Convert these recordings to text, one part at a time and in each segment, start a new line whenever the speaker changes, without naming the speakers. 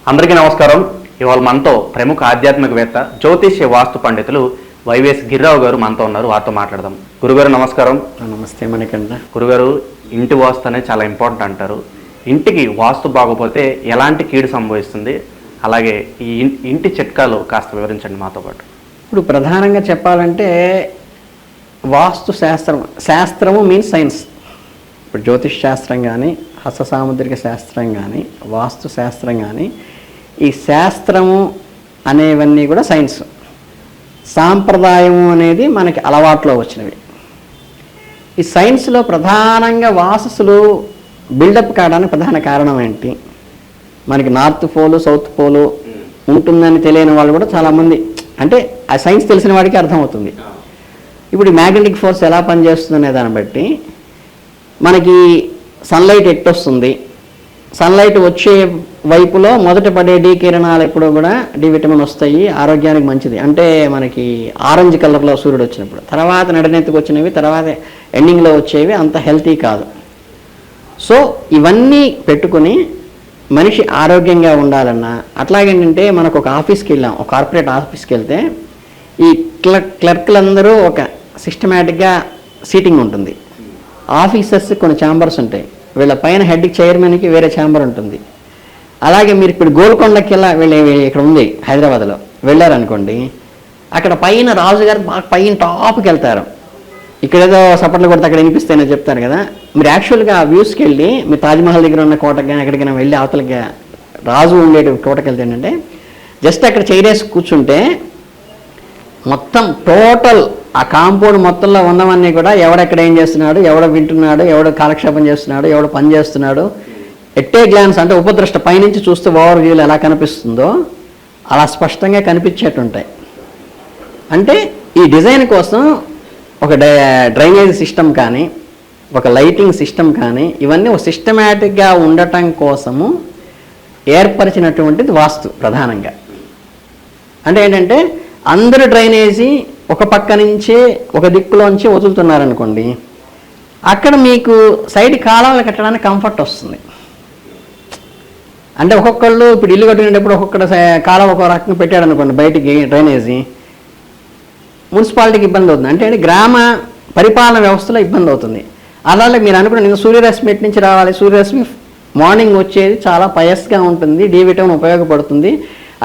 అందరికీ నమస్కారం. ఇవాళ మనతో ప్రముఖ ఆధ్యాత్మికవేత్త జ్యోతిష్య వాస్తు పండితులు వైవిఎస్ గిరిరావు గారు మనతో ఉన్నారు. వారితో మాట్లాడదాం. గురుగారు నమస్కారం.
నమస్తే మనకంట.
గురుగారు, ఇంటి వాస్తు అనేది చాలా ఇంపార్టెంట్ అంటారు. ఇంటికి వాస్తు బాగోపోతే ఎలాంటి కీడు సంభవిస్తుంది, అలాగే ఈ ఇంటి చిట్కాలు కాస్త వివరించండి మాతో పాటు.
ఇప్పుడు ప్రధానంగా చెప్పాలంటే వాస్తు శాస్త్రము మీన్స్ సైన్స్. ఇప్పుడు జ్యోతిష్ శాస్త్రం కానీ, హస్త సాముద్రిక శాస్త్రం కానీ, వాస్తు శాస్త్రం కానీ, ఈ శాస్త్రము అనేవన్నీ కూడా సైన్స్. సాంప్రదాయము అనేది మనకి అలవాట్లో వచ్చినవి. ఈ సైన్స్లో ప్రధానంగా వాస్తులు బిల్డప్ కావడానికి ప్రధాన కారణం ఏంటి? మనకి నార్త్ పోలు, సౌత్ పోలు ఉంటుందని తెలియని వాళ్ళు కూడా చాలామంది, అంటే ఆ సైన్స్ తెలిసిన వాడికి అర్థమవుతుంది. ఇప్పుడు ఈ మ్యాగ్నెటిక్ ఫోర్స్ ఎలా పనిచేస్తుందనే దాన్ని బట్టి మనకి సన్లైట్ ఎట్టొస్తుంది, సన్లైట్ వచ్చే వైపులో మొదట పడే డి కిరణాలు ఎప్పుడూ కూడా డి విటమిన్ వస్తాయి, ఆరోగ్యానికి మంచిది. అంటే మనకి ఆరెంజ్ కలర్లో సూర్యుడు వచ్చినప్పుడు, తర్వాత నడనెత్తుకు వచ్చినవి, తర్వాత ఎండింగ్లో వచ్చేవి అంత హెల్తీ కాదు. సో ఇవన్నీ పెట్టుకుని మనిషి ఆరోగ్యంగా ఉండాలన్నా, అట్లాగేంటంటే మనకు ఒక ఆఫీస్కి వెళ్ళాం, ఒక కార్పొరేట్ ఆఫీస్కి వెళ్తే ఈ క్లర్క్లందరూ ఒక సిస్టమేటిక్గా సీటింగ్ ఉంటుంది. ఆఫీసర్స్ కొన్ని ఛాంబర్స్ ఉంటాయి, వీళ్ళ పైన హెడ్ చైర్మన్కి వేరే ఛాంబర్ ఉంటుంది. అలాగే మీరు ఇప్పుడు గోల్కొండకి ఇక్కడ ఉంది హైదరాబాద్లో వెళ్ళారనుకోండి, అక్కడ పైన రాజుగారు బాగా పైన టాప్కి వెళ్తారు. ఇక్కడ ఏదో సపట్లు కొడితే అక్కడ వినిపిస్తాయని చెప్తారు కదా, మీరు యాక్చువల్గా ఆ వ్యూస్కి వెళ్ళి మీరు తాజ్మహల్ దగ్గర ఉన్న కోటకి కానీ ఎక్కడికైనా వెళ్ళి అవతలకి రాజు ఉండేటి కోటకి వెళ్తే ఏంటంటే జస్ట్ అక్కడ చైరేసి కూర్చుంటే మొత్తం టోటల్ ఆ కాంపౌండ్ మొత్తంలో ఉన్నవన్నీ కూడా ఎవడెక్కడ ఏం చేస్తున్నాడు, ఎవడ వింటున్నాడు, ఎవడ కాలక్షేపం చేస్తున్నాడు, ఎవడ పని చేస్తున్నాడు, ఎట్టే గ్లాన్స్ అంటే ఉపదృష్ట పైనుంచి చూస్తే ఓవర్ వ్యూలో ఎలా కనిపిస్తుందో అలా స్పష్టంగా కనిపించేట్టుంటాయి. అంటే ఈ డిజైన్ కోసం ఒక డ్రైనేజ్ సిస్టమ్ కానీ, ఒక లైటింగ్ సిస్టమ్ కానీ, ఇవన్నీ ఒక సిస్టమేటిక్గా ఉండటం కోసము ఏర్పరిచినటువంటిది వాస్తు ప్రధానంగా. అంటే ఏంటంటే అందరూ డ్రైనేజీ ఒక పక్క నుంచే ఒక దిక్కులోంచి వదులుతున్నారనుకోండి, అక్కడ మీకు సైడ్ కాలువలు కట్టడానికి కంఫర్ట్ వస్తుంది. అంటే ఒక్కొక్కళ్ళు ఇప్పుడు ఇల్లు కట్టుకునేటప్పుడు ఒక్కొక్కడ కాలువ ఒక రకంగా పెట్టాడు అనుకోండి బయటికి డ్రైనేజీ, మున్సిపాలిటీకి ఇబ్బంది అవుతుంది. అంటే గ్రామ పరిపాలన వ్యవస్థలో ఇబ్బంది అవుతుంది. అలాగే మీరు అనుకున్న సూర్యరశ్మి ఎటు నుంచి రావాలి, సూర్యరశ్మి మార్నింగ్ వచ్చేది చాలా పయస్గా ఉంటుంది, డి విటమిన్ ఉపయోగపడుతుంది.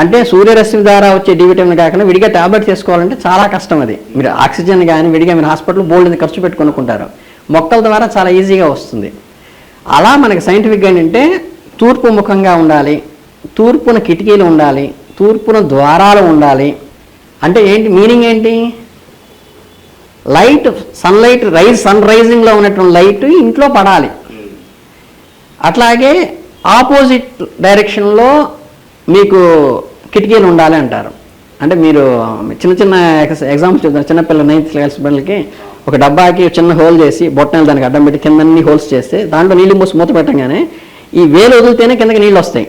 అంటే సూర్యరశ్మి ద్వారా వచ్చే డి విటమిన్ కాకుండా విడిగా ట్యాబ్లెట్ చేసుకోవాలంటే చాలా కష్టం. అది మీరు ఆక్సిజన్ కానీ విడిగా మీరు హాస్పిటల్ బోల్డ్ ఖర్చు పెట్టి కొనుక్కుంటారు, మొక్కల ద్వారా చాలా ఈజీగా వస్తుంది. అలా మనకి సైంటిఫిక్గా ఏంటంటే తూర్పు ముఖంగా ఉండాలి, తూర్పున కిటికీలు ఉండాలి, తూర్పున ద్వారాలు ఉండాలి. అంటే ఏంటి మీనింగ్ ఏంటి? లైట్ సన్లైట్ సన్ రైజింగ్లో ఉన్నటువంటి లైట్ ఇంట్లో పడాలి. అట్లాగే ఆపోజిట్ డైరెక్షన్లో మీకు కిటికీలు ఉండాలి అంటారు. అంటే మీరు చిన్న చిన్న ఎగ్జాంపుల్స్ చూద్దాం. చిన్నపిల్లల 9th క్లాస్ పిల్లలకి ఒక డబ్బాకి చిన్న హోల్ చేసి బొట్టనలు దానికి అడ్డం పెట్టి కిందన్నీ హోల్స్ చేస్తే దాంట్లో నీళ్ళు మూసి మూత పెట్టగానే ఈ వేలు వదిలితేనే కిందకి నీళ్ళు వస్తాయి,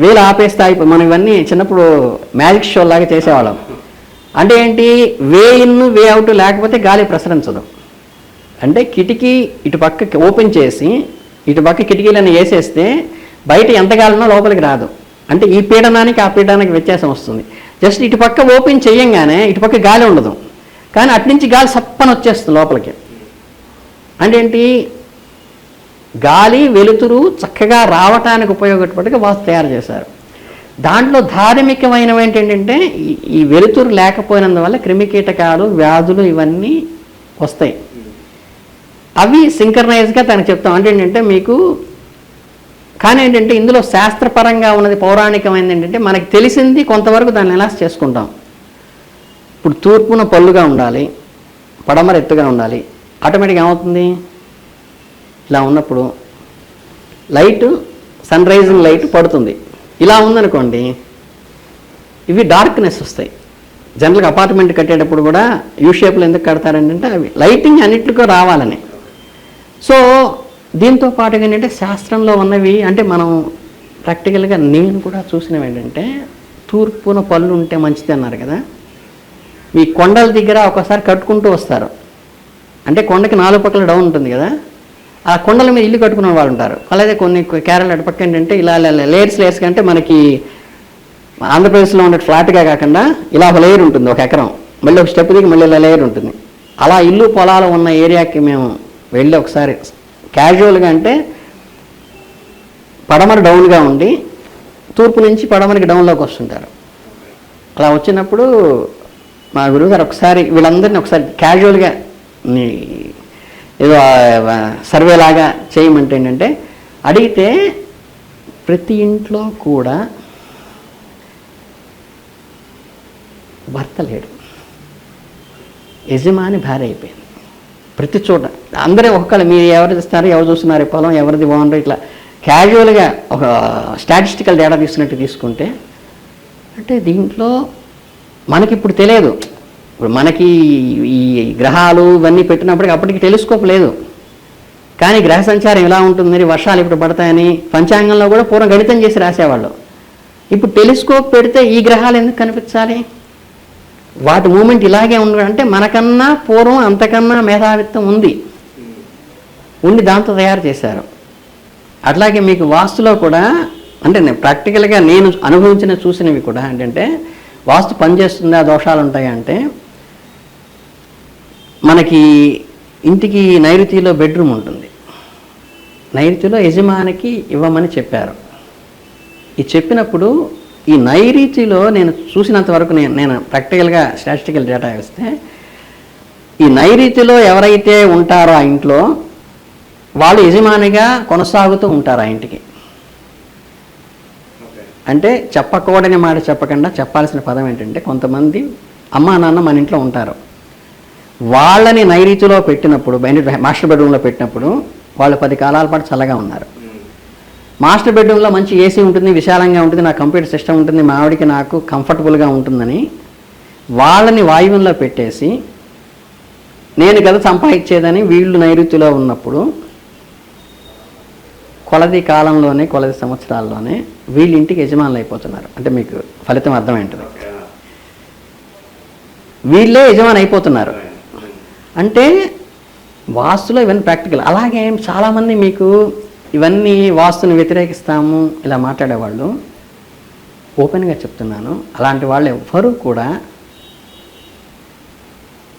వేలు ఆపేస్తే అయిపోయి. మనం ఇవన్నీ చిన్నప్పుడు మ్యాజిక్ షో లాగా చేసేవాళ్ళం. అంటే ఏంటి? వే ఇన్ వే అవుట్ లేకపోతే గాలి ప్రసరించదు. అంటే కిటికీ ఇటు పక్క ఓపెన్ చేసి ఇటు పక్క కిటికీలను వేసేస్తే బయట ఎంత గాలినో లోపలికి రాదు. అంటే ఈ పీడనానికి ఆ పీడనానికి వ్యత్యాసం వస్తుంది. జస్ట్ ఇటు పక్క ఓపెన్ చేయంగానే ఇటు పక్క గాలి ఉండదు, కానీ అట్నుంచి గాలి సప్పని వచ్చేస్తుంది లోపలికి. అంటే ఏంటి? గాలి వెలుతురు చక్కగా రావటానికి ఉపయోగపడిగా వాస్తు తయారు చేశారు. దాంట్లో ధార్మికమైనవి ఏంటంటే ఈ వెలుతురు లేకపోయినందువల్ల క్రిమికీటకాలు, వ్యాధులు ఇవన్నీ వస్తాయి. అవి సింక్రనైజ్గా తనకు చెప్తాం. అంటే ఏంటంటే మీకు కానీ ఏంటంటే ఇందులో శాస్త్రపరంగా ఉన్నది, పౌరాణికమైనది ఏంటంటే మనకి తెలిసింది కొంతవరకు దాన్ని ఎలా చేసుకుంటాం. ఇప్పుడు తూర్పున పళ్ళుగా ఉండాలి, పడమర ఎత్తుగా ఉండాలి. ఆటోమేటిక్గా ఏమవుతుంది? ఇలా ఉన్నప్పుడు లైట్ సన్ రైజింగ్ లైట్ పడుతుంది. ఇలా ఉందనుకోండి, ఇవి డార్క్నెస్ వస్తాయి. జనరల్గా అపార్ట్మెంట్ కట్టేటప్పుడు కూడా యూ షేప్లో ఎందుకు కడతారంటే అవి లైటింగ్ అన్నిటికీ రావాలని. సో దీంతో పాటుగా ఏంటంటే శాస్త్రంలో ఉన్నవి అంటే మనం ప్రాక్టికల్గా నేను కూడా చూసినవి ఏంటంటే తూర్పున పళ్ళు ఉంటే మంచిది అన్నారు కదా. మీ కొండల దగ్గర ఒకసారి కట్టుకుంటూ వస్తారు, అంటే కొండకి 4 పక్కల డౌన్ ఉంటుంది కదా, ఆ కొండల మీద ఇల్లు కట్టుకునే వాళ్ళు ఉంటారు. అలాగే కొన్ని కేరళ అటుపక్క ఏంటంటే ఇలా లేయర్స్ కంటే మనకి ఆంధ్రప్రదేశ్లో ఉండే ఫ్లాట్గా కాకుండా ఇలా ఒక లేయర్ ఉంటుంది, ఒక ఎకరం, మళ్ళీ ఒక స్టెప్ దిగి మళ్ళీ ఇలా లేయర్ ఉంటుంది. అలా ఇల్లు పొలాలు ఉన్న ఏరియాకి మేము వెళ్ళి ఒకసారి క్యాజువల్గా, అంటే పడమర డౌన్గా ఉండి తూర్పు నుంచి పడమరకి డౌన్లోకి వస్తుంటారు. అలా వచ్చినప్పుడు మా గురువుగారు ఒకసారి వీళ్ళందరినీ ఒకసారి క్యాజువల్గా ఏదో సర్వే లాగా చేయమంటే ఏంటంటే, అడిగితే ప్రతి ఇంట్లో కూడా భర్త లేడు, యజమాని భార్య అయిపోయింది. ప్రతి చోట అందరూ ఒక్కళ్ళు, మీరు ఎవరు ఇస్తారు, ఎవరు చూస్తున్నారు, పొలం ఎవరిది బాగుండో, ఇట్లా క్యాజువల్గా ఒక స్టాటిస్టికల్ డేటా తీసుకున్నట్టు తీసుకుంటే, అంటే దీంట్లో మనకి ఇప్పుడు తెలియదు. ఇప్పుడు మనకి ఈ గ్రహాలు ఇవన్నీ పెట్టినప్పటికీ అప్పటికి టెలిస్కోప్ లేదు, కానీ గ్రహ సంచారం ఇలా ఉంటుందని, వర్షాలు ఇప్పుడు పడతాయని పంచాంగంలో కూడా పూర్వం గణితం చేసి రాసేవాళ్ళు. ఇప్పుడు టెలిస్కోప్ పెడితే ఈ గ్రహాలు ఎందుకు కనిపించాలి, వాటి మూమెంట్ ఇలాగే ఉండడం అంటే మనకన్నా పూర్వం అంతకన్నా మేధావిత్వం ఉండి దాంతో తయారు చేశారు. అట్లాగే మీకు వాస్తులో కూడా, అంటే ప్రాక్టికల్గా నేను అనుభవించిన చూసినవి కూడా ఏంటంటే, వాస్తు పనిచేస్తుందా, దోషాలు ఉంటాయా అంటే, మనకి ఇంటికి నైరుతిలో బెడ్రూమ్ ఉంటుంది, నైరుతిలో యజమానికి ఇవ్వమని చెప్పారు. ఇది చెప్పినప్పుడు ఈ నైరుతిలో నేను చూసినంత వరకు, నేను ప్రాక్టికల్గా స్టాటిస్టికల్ డేటా వేస్తే, ఈ నైరుతిలో ఎవరైతే ఉంటారో ఆ ఇంట్లో వాళ్ళు యజమానిగా కొనసాగుతూ ఉంటారు ఆ ఇంటికి. అంటే చెప్పకూడని మాట చెప్పకుండా చెప్పాల్సిన పదం ఏంటంటే, కొంతమంది అమ్మా నాన్న మన ఇంట్లో ఉంటారు, వాళ్ళని నైరుతిలో పెట్టినప్పుడు, మాస్టర్ బెడ్రూమ్లో పెట్టినప్పుడు వాళ్ళు 10 కాలాల పాటు చల్లగా ఉన్నారు. మాస్టర్ బెడ్రూమ్లో మంచి ఏసీ ఉంటుంది, విశాలంగా ఉంటుంది, నా కంప్యూటర్ సిస్టమ్ ఉంటుంది, మా ఆవిడికి నాకు కంఫర్టబుల్గా ఉంటుందని వాళ్ళని వాయువుల్లో పెట్టేసి, నేను కదా సంపాదించేదని వీళ్ళు నైరుతిలో ఉన్నప్పుడు కొలది కాలంలోనే, కొలది సంవత్సరాల్లోనే వీళ్ళ ఇంటికి యజమానులు అయిపోతున్నారు. అంటే మీకు ఫలితం అర్థమైంటుంది, వీళ్ళే యజమాని అయిపోతున్నారు. అంటే వాస్తులో ఇవన్నీ ప్రాక్టికల్. అలాగే చాలామంది మీకు ఇవన్నీ వాస్తుని వ్యతిరేకిస్తాము ఇలా మాట్లాడేవాళ్ళు, ఓపెన్గా చెప్తున్నాను, అలాంటి వాళ్ళు ఎవ్వరూ కూడా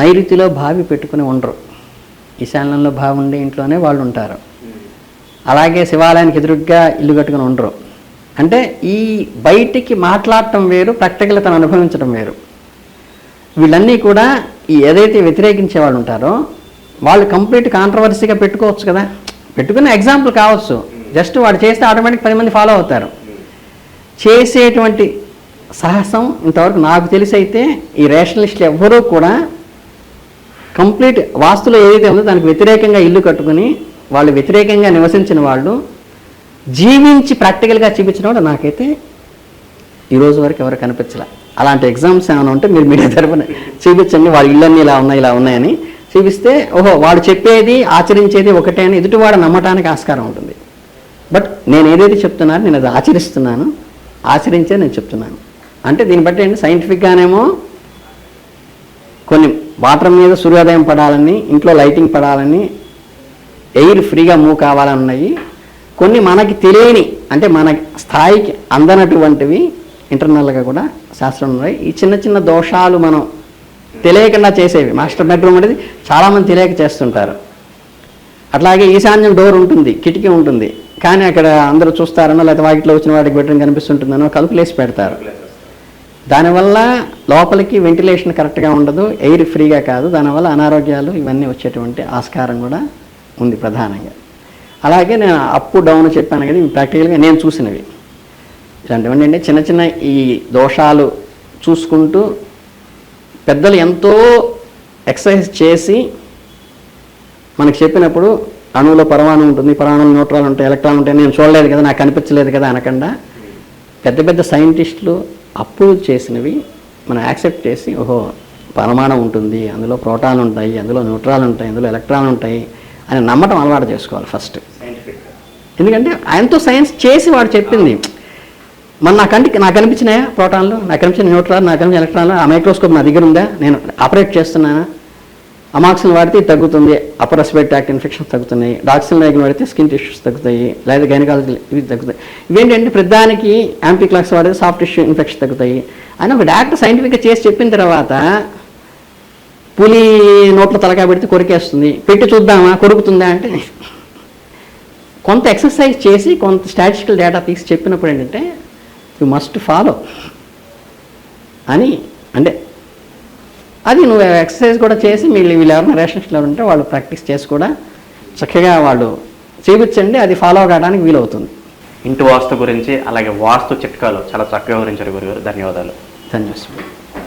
నైరుతిలో బావి పెట్టుకుని ఉండరు, ఈశాన్యంలో బావి ఉండే ఇంట్లోనే వాళ్ళు ఉంటారు. అలాగే శివాలయానికి ఎదురుగ్గా ఇల్లు కట్టుకుని ఉండరు. అంటే ఈ బయటికి మాట్లాడటం వేరు, ప్రాక్టికల్ తను అనుభవించడం వేరు. వీళ్ళన్నీ కూడా ఈ ఏదైతే వ్యతిరేకించే వాళ్ళు ఉంటారో వాళ్ళు కంప్లీట్ కాంట్రవర్సీగా పెట్టుకోవచ్చు కదా, పెట్టుకున్న ఎగ్జాంపుల్ కావచ్చు, జస్ట్ వాడు చేస్తే ఆటోమేటిక్ 10 మంది ఫాలో అవుతారు. చేసేటువంటి సాహసం ఇంతవరకు నాకు తెలిసి అయితే ఈ రేషనలిస్టులు ఎవ్వరూ కూడా కంప్లీట్ వాస్తులో ఏదైతే ఉందో దానికి వ్యతిరేకంగా ఇల్లు కట్టుకుని వాళ్ళు వ్యతిరేకంగా నివసించిన వాళ్ళు జీవించి ప్రాక్టికల్గా చూపించిన వాళ్ళు నాకైతే ఈరోజు వరకు ఎవరు కనిపించలే. అలాంటి ఎగ్జామ్స్ ఏమైనా ఉంటే మీరు మీడియా తరఫున చూపించండి, వాళ్ళ ఇళ్ళన్నీ ఇలా ఉన్నాయని చూపిస్తే, ఓహో వాడు చెప్పేది ఆచరించేది ఒకటే అని ఎదుటివాడు నమ్మటానికి ఆస్కారం ఉంటుంది. బట్ నేను ఏదైతే చెప్తున్నానో నేను అది ఆచరిస్తున్నాను, ఆచరించే నేను చెప్తున్నాను. అంటే దీన్ని బట్టి ఏంటి, సైంటిఫిక్గానేమో కొన్ని వాటర్ మీద సూర్యోదయం పడాలని, ఇంట్లో లైటింగ్ పడాలని, ఎయిర్ ఫ్రీగా మూవ్ కావాలని ఉన్నాయి. కొన్ని మనకి తెలియని, అంటే మన స్థాయికి అందనటువంటివి ఇంటర్నల్గా కూడా శాస్త్రం ఉన్నాయి. ఈ చిన్న చిన్న దోషాలు మనం తెలియకుండా చేసేవి. మాస్టర్ బెడ్రూమ్ అనేది చాలామంది తెలియక చేస్తుంటారు. అట్లాగే ఈశాన్యం డోర్ ఉంటుంది, కిటికీ ఉంటుంది, కానీ అక్కడ అందరూ చూస్తారనో లేకపోతే వాకిట్లో వచ్చిన వాడికి బెడ్రూమ్ కనిపిస్తుంటుందనో కలుపులేసి పెడతారు. దానివల్ల లోపలికి వెంటిలేషన్ కరెక్ట్గా ఉండదు, ఎయిర్ ఫ్రీగా కాదు, దానివల్ల అనారోగ్యాలు ఇవన్నీ వచ్చేటువంటి ఆస్కారం కూడా ఉంది ప్రధానంగా. అలాగే నేను అప్ డౌన్ చెప్పాను కదా, ఇవి ప్రాక్టికల్గా నేను చూసినవి. ఇలాంటివన్నీ అంటే చిన్న చిన్న ఈ దోషాలు చూసుకుంటూ పెద్దలు ఎంతో ఎక్సర్సైజ్ చేసి మనకు చెప్పినప్పుడు, అణువులో పరమాణు ఉంటుంది, పరమాణువులు న్యూట్రాన్లు ఉంటాయి, ఎలక్ట్రాన్లు ఉంటాయి, నేను చూడలేదు కదా, నాకు కనిపించలేదు కదా అనకుండా పెద్ద పెద్ద సైంటిస్టులు అప్రూవ్ చేసినవి మనం యాక్సెప్ట్ చేసి, ఓహో పరమాణు ఉంటుంది, అందులో ప్రోటాన్లు ఉంటాయి, అందులో న్యూట్రాన్లు ఉంటాయి, అందులో ఎలక్ట్రాన్లు ఉంటాయి అని నమ్మటం అలవాటు చేసుకోవాలి ఫస్ట్. ఎందుకంటే ఆయనతో సైన్స్ చేసి వాడు చెప్పింది మన నాకు కనిపించినాయా ప్రోటాన్లు, నాకు కనిపించిన న్యూట్రాన్, నాకు కనిపించిన ఎలక్ట్రాన్లు, ఆ మైక్రోస్కోప్ నా దగ్గర ఉందా, నేను ఆపరేట్ చేస్తున్నానా, అమాక్సిన్ వాడితే ఇది తగ్గుతుంది, అప్పర్ రెస్పిరేటరీ ట్రాక్ట్ ఇన్ఫెక్షన్స్ తగ్గుతున్నాయి, డాక్సిల్మైగ్న్ వాడితే స్కిన్ టిష్యూస్ తగ్గుతాయి, లేదా గైనకాలజీ ఇవి తగ్గుతాయి. ఇవేంటంటే ప్రతిదానికి యాంపిక్లాక్స్ వాడితే సాఫ్ట్ టిష్యూ ఇన్ఫెక్షన్ తగ్గుతాయి అని ఒక డాక్టర్ సైంటిఫిక్గా చేసి చెప్పిన తర్వాత పులి నోట్లో తలకాయ పెడితే కొరికేస్తుంది, పెట్టి చూద్దామా కొరుకుతుందా అంటే కొంత ఎక్సర్సైజ్ చేసి కొంత స్టాటిస్టికల్ డేటా తీసి చెప్పినప్పుడు ఏంటంటే యు మస్ట్ ఫాలో అని, అంటే అది నువ్వు ఎక్సర్సైజ్ కూడా చేసి వీళ్ళు ఎవరైనా రేషన్స్లో ఉంటే వాళ్ళు ప్రాక్టీస్ చేసి కూడా చక్కగా వాళ్ళు చూపించండి, అది ఫాలో కావడానికి వీలవుతుంది.
ఇంటి వాస్తు గురించి అలాగే వాస్తు చిట్కాలు చాలా చక్కగా వివరించారు గురుగారు. ధన్యవాదాలు.
ధన్యవాదాలు.